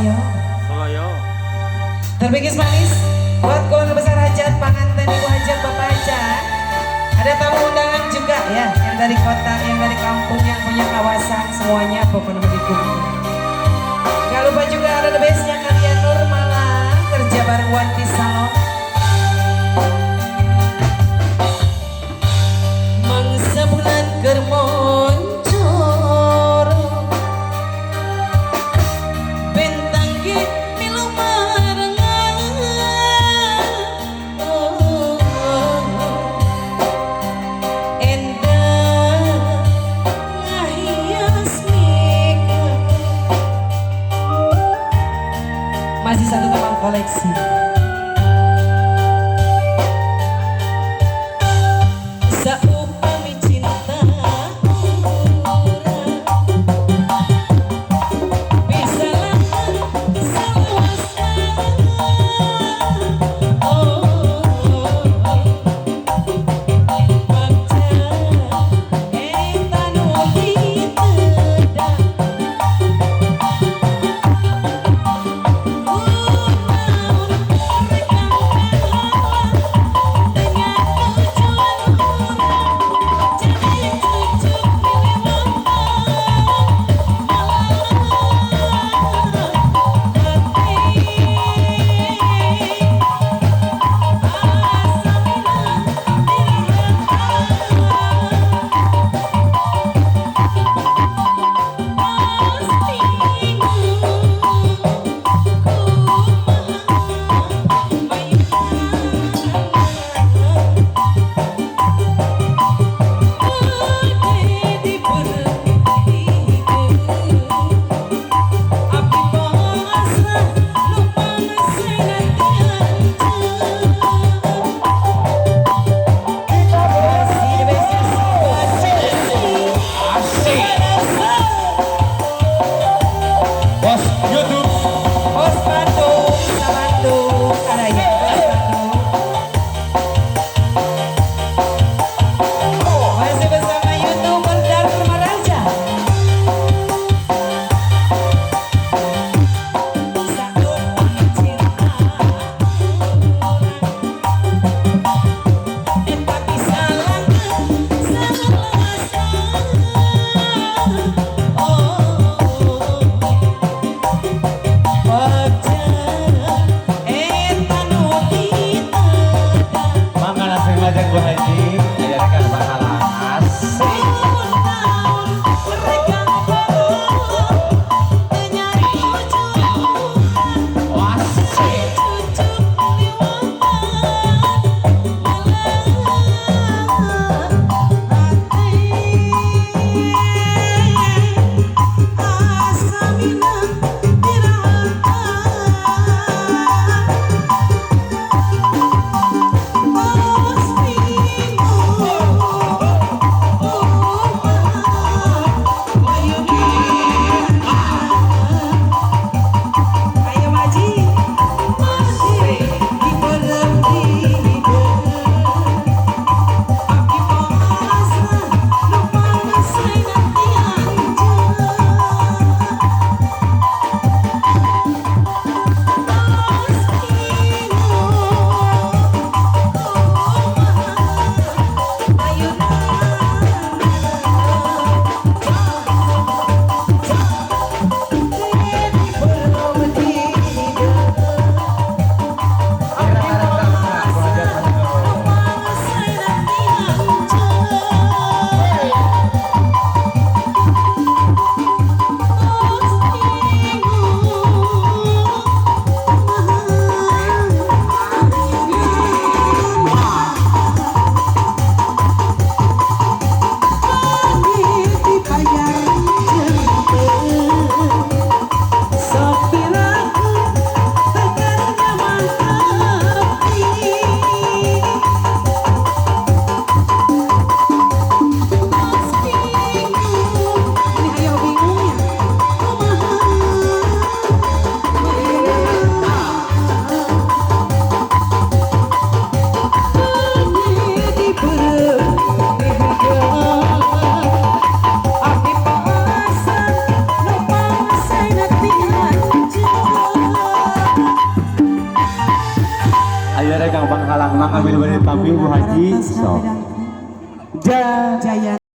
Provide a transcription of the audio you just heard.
Soloyo. Soloyo. Terbingis manis buat keluarga besar hajat, pengantin ibu hajat, bapak hajat. Ada tamu undangan juga ya, yang dari kota, yang dari kampung, yang punya kawasan, semuanya pokoknya mendukung. Gak lupa juga ada the bestnya kalian Nur Malang, kerja bareng Wanti Salon. Mangsa bulan kermoncor, bentang git milu marengan. Endah ngahias mika. Masih satu kamar koleksi. Saupami cinta bisa lahan selawasna. Baca eta nu diteudak kunaon rek Kang Bang halang ambil balik tapi Bu Haji. So. Jaya